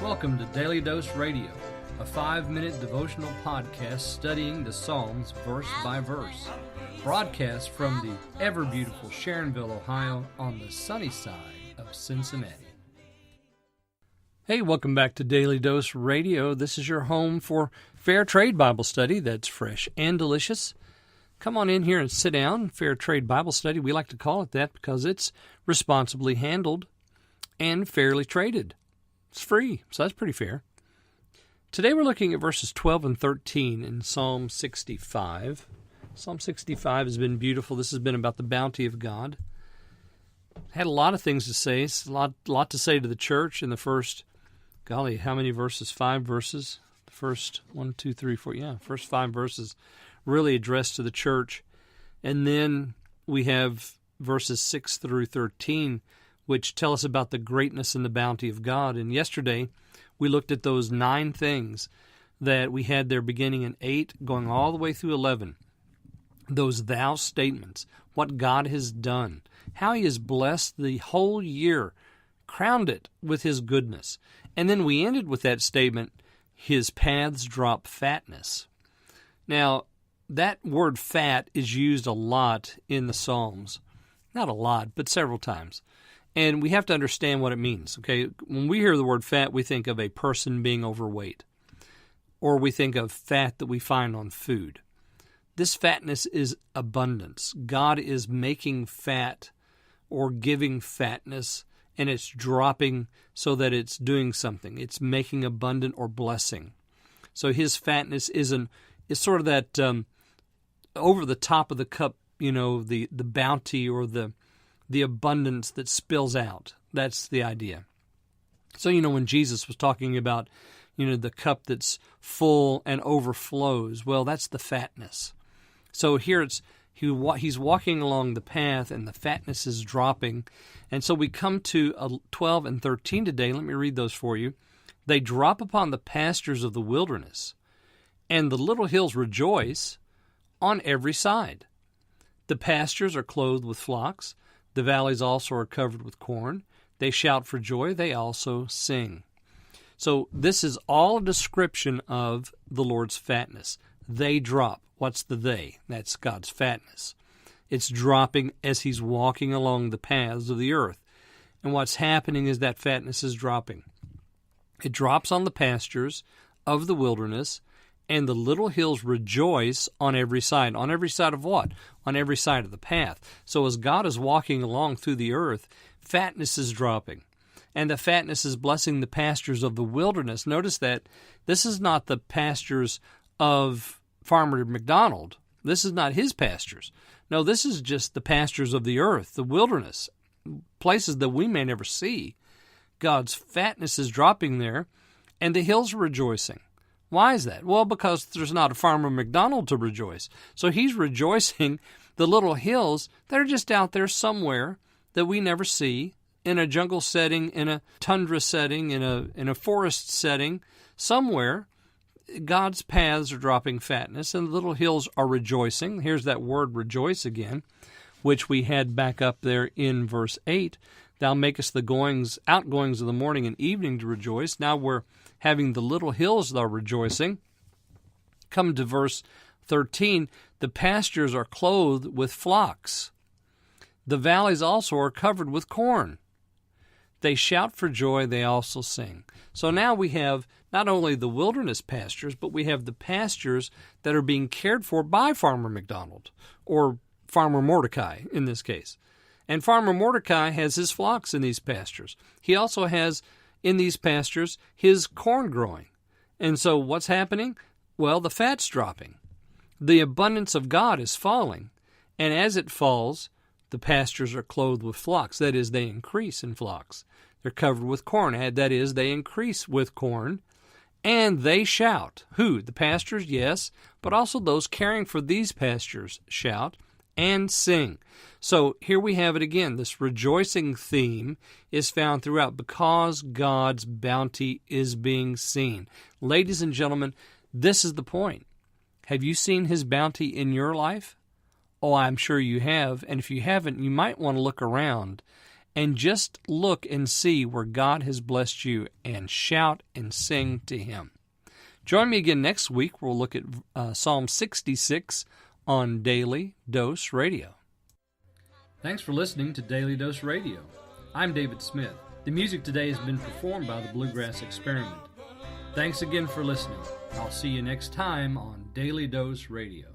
Welcome to Daily Dose Radio, a 5-minute devotional podcast studying the Psalms verse by verse. Broadcast from the ever-beautiful Sharonville, Ohio, on the sunny side of Cincinnati. Hey, welcome back to Daily Dose Radio. This is your home for Fair Trade Bible Study that's fresh and delicious. Come on in here and sit down. Fair Trade Bible Study, we like to call it that because it's responsibly handled and fairly traded. It's free, so that's pretty fair. Today we're looking at verses 12 and 13 in Psalm 65. Psalm 65 has been beautiful. This has been about the bounty of God. Had a lot of things to say. It's a lot to say to the church in the first, golly, how many verses? 5 verses. The first 1, 2, 3, 4, first 5 verses really addressed to the church. And then we have verses 6 through 13, which tell us about the greatness and the bounty of God. And yesterday, we looked at those 9 things that we had there beginning in 8, going all the way through 11. Those thou statements, what God has done, how He has blessed the whole year, crowned it with His goodness. And then we ended with that statement, His paths drop fatness. Now, that word fat is used a lot in the Psalms. Not a lot, but several times. And we have to understand what it means, okay? When we hear the word fat, we think of a person being overweight, or we think of fat that we find on food. This fatness is abundance. God is making fat or giving fatness, and it's dropping so that it's doing something. It's making abundant or blessing. So His fatness is sort of that over the top of the cup, the bounty or the abundance that spills out. That's the idea. So, when Jesus was talking about, the cup that's full and overflows, well, that's the fatness. So here he's walking along the path and the fatness is dropping. And so we come to 12 and 13 today. Let me read those for you. They drop upon the pastures of the wilderness, and the little hills rejoice on every side. The pastures are clothed with flocks. The valleys also are covered with corn. They shout for joy. They also sing. So this is all a description of the Lord's fatness. They drop. What's the they? That's God's fatness. It's dropping as He's walking along the paths of the earth. And what's happening is that fatness is dropping. It drops on the pastures of the wilderness, and the little hills rejoice on every side. On every side of what? On every side of the path. So as God is walking along through the earth, fatness is dropping. And the fatness is blessing the pastures of the wilderness. Notice that this is not the pastures of Farmer McDonald. This is not his pastures. No, this is just the pastures of the earth, the wilderness, places that we may never see. God's fatness is dropping there, and the hills are rejoicing. Why is that? Well, because there's not a Farmer McDonald to rejoice. So He's rejoicing the little hills that are just out there somewhere that we never see, in a jungle setting, in a tundra setting, in a forest setting, somewhere. God's paths are dropping fatness, and the little hills are rejoicing. Here's that word rejoice again, which we had back up there in verse 8. Thou makest the outgoings of the morning and evening to rejoice. Now we're having the little hills that are rejoicing. Come to verse 13. The pastures are clothed with flocks. The valleys also are covered with corn. They shout for joy, they also sing. So now we have not only the wilderness pastures, but we have the pastures that are being cared for by Farmer McDonald, or Farmer Mordecai in this case. And Farmer Mordecai has his flocks in these pastures. He also has in these pastures his corn growing. And so what's happening? Well, the fat's dropping. The abundance of God is falling. And as it falls, the pastures are clothed with flocks. That is, they increase in flocks. They're covered with corn. That is, they increase with corn. And they shout. Who? The pastures, yes, but also those caring for these pastures shout and sing. So here we have it again. This rejoicing theme is found throughout because God's bounty is being seen. Ladies and gentlemen, this is the point. Have you seen His bounty in your life? Oh, I'm sure you have. And if you haven't, you might want to look around and just look and see where God has blessed you and shout and sing to Him. Join me again next week. We'll look at Psalm 66 on Daily Dose Radio. Thanks for listening to Daily Dose Radio. I'm David Smith. The music today has been performed by the Bluegrass Experiment. Thanks again for listening. I'll see you next time on Daily Dose Radio.